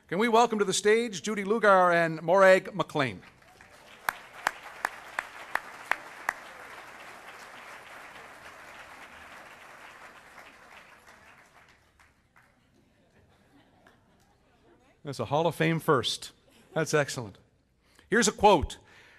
Can we welcome to the stage Judy Lugar and Morag McLean? That's a Hall of Fame first. That's excellent. Here's a quote.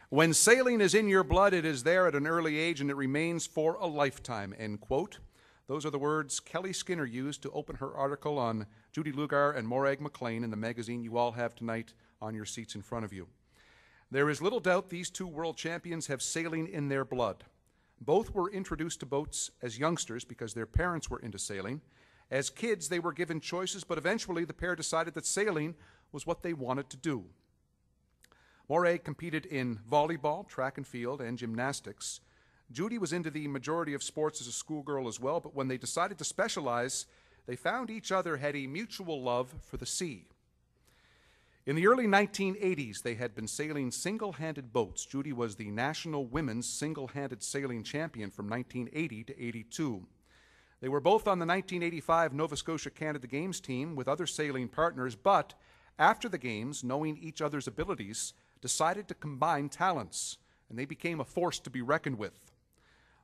"When sailing is in your blood, it is there at an early age and it remains for a lifetime," end quote. Those are the words Kelly Skinner used to open her article on Judy Lugar and Morag McLean in the magazine you all have tonight on your seats in front of you. There is little doubt these two world champions have sailing in their blood. Both were introduced to boats as youngsters because their parents were into sailing. As kids, they were given choices, but eventually the pair decided that sailing was what they wanted to do. Morag competed in volleyball, track and field, and gymnastics. Judy was into the majority of sports as a schoolgirl as well, but when they decided to specialize, they found each other had a mutual love for the sea. In the early 1980s, they had been sailing single-handed boats. Judy was the national women's single-handed sailing champion from 1980 to 82. They were both on the 1985 Nova Scotia Canada Games team with other sailing partners, but after the Games, knowing each other's abilities, decided to combine talents, and they became a force to be reckoned with.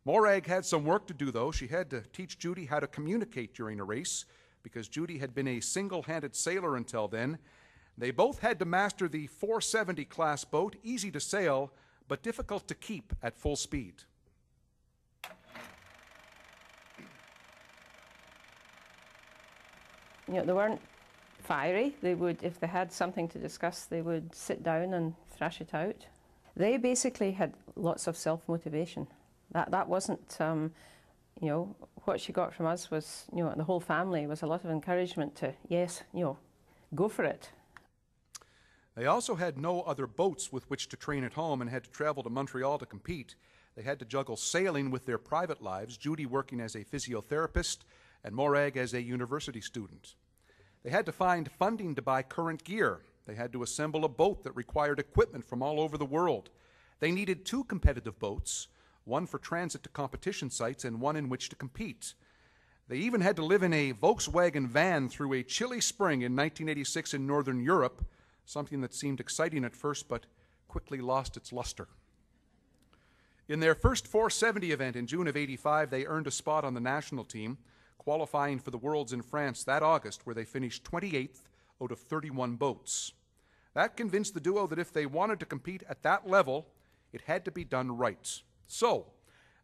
Morag had some work to do, though. She had to teach Judy how to communicate during a race, because Judy had been a single-handed sailor until then. They both had to master the 470 class boat, easy to sail, but difficult to keep at full speed. You know, they weren't fiery. They would, if they had something to discuss, they would sit down and thrash it out. They basically had lots of self-motivation. That wasn't, you know, what she got from us was, you know, the whole family was a lot of encouragement to, yes, you know, go for it. They also had no other boats with which to train at home and had to travel to Montreal to compete. They had to juggle sailing with their private lives, Judy working as a physiotherapist and Morag as a university student. They had to find funding to buy current gear. They had to assemble a boat that required equipment from all over the world. They needed two competitive boats, one for transit to competition sites and one in which to compete. They even had to live in a Volkswagen van through a chilly spring in 1986 in Northern Europe, something that seemed exciting at first but quickly lost its luster. In their first 470 event in June of '85, they earned a spot on the national team, qualifying for the Worlds in France that August, where they finished 28th out of 31 boats. That convinced the duo that if they wanted to compete at that level, it had to be done right. So,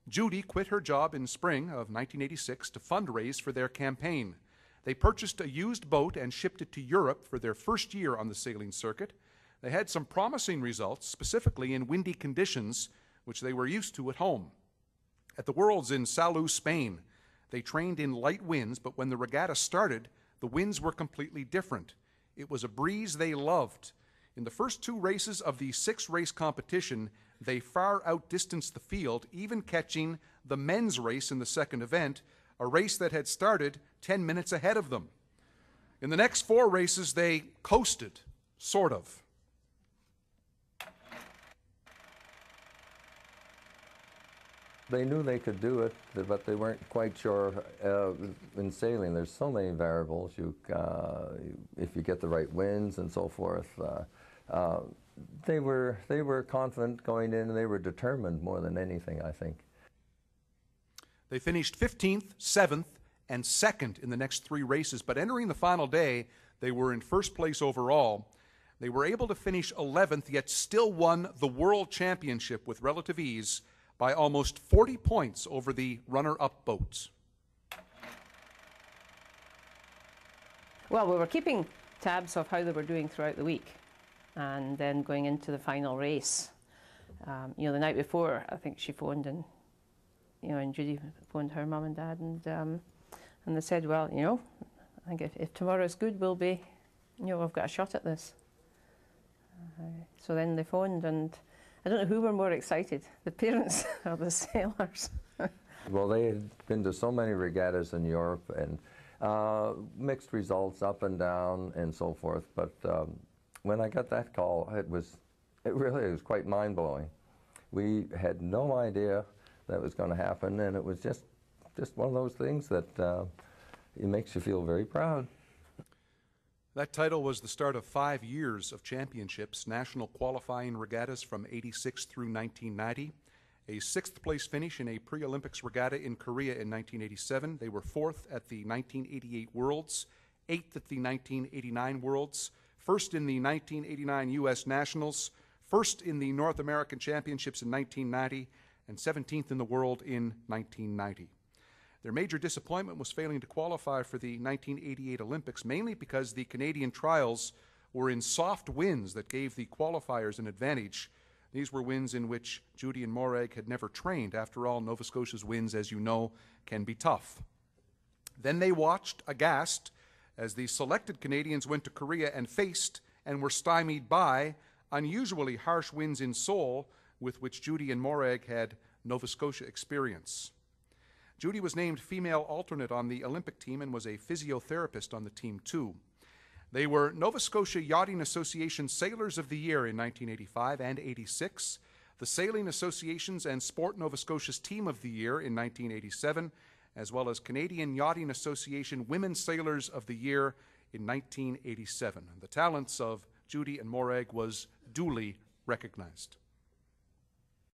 Judy quit her job in spring of 1986 to fundraise for their campaign. They purchased a used boat and shipped it to Europe for their first year on the sailing circuit. They had some promising results, specifically in windy conditions, which they were used to at home. At the Worlds in Salou, Spain, they trained in light winds, but when the regatta started, the winds were completely different. It was a breeze they loved. In the first two races of the 6-race competition, they far outdistanced the field, even catching the men's race in the second event, a race that had started 10 minutes ahead of them. In the next 4 races, they coasted, sort of. They knew they could do it, but they weren't quite sure. In sailing, there's so many variables. If you get the right winds and so forth, they were confident going in, and they were determined more than anything, I think. They finished 15th, 7th, and 2nd in the next 3 races, but entering the final day, they were in first place overall. They were able to finish 11th, yet still won the World Championship with relative ease by almost 40 points over the runner-up boats. Well, we were keeping tabs of how they were doing throughout the week, and then going into the final race. You know, the night before, I think she phoned, and you know, and Judy phoned her mum and dad, and they said, well, you know, I think if tomorrow's good, we'll be, you know, we've got a shot at this. So then they phoned, and I don't know who were more excited, the parents or the sailors. Well, they had been to so many regattas in Europe, and mixed results up and down and so forth. But when I got that call, it really was quite mind-blowing. We had no idea that was going to happen, and it was just one of those things that it makes you feel very proud. That title was the start of 5 years of championships, national qualifying regattas from '86 through 1990, a 6th place finish in a pre-Olympics regatta in Korea in 1987. They were 4th at the 1988 Worlds, 8th at the 1989 Worlds, 1st in the 1989 U.S. Nationals, 1st in the North American Championships in 1990, and 17th in the world in 1990. Their major disappointment was failing to qualify for the 1988 Olympics, mainly because the Canadian trials were in soft winds that gave the qualifiers an advantage. These were winds in which Judy and Morag had never trained. After all, Nova Scotia's winds, as you know, can be tough. Then they watched, aghast, as the selected Canadians went to Korea and faced and were stymied by unusually harsh winds in Seoul, with which Judy and Morag had Nova Scotia experience. Judy was named female alternate on the Olympic team and was a physiotherapist on the team too. They were Nova Scotia Yachting Association Sailors of the Year in 1985 and '86, the Sailing Association's and Sport Nova Scotia's Team of the Year in 1987, as well as Canadian Yachting Association Women Sailors of the Year in 1987. The talents of Judy and Morag was duly recognized.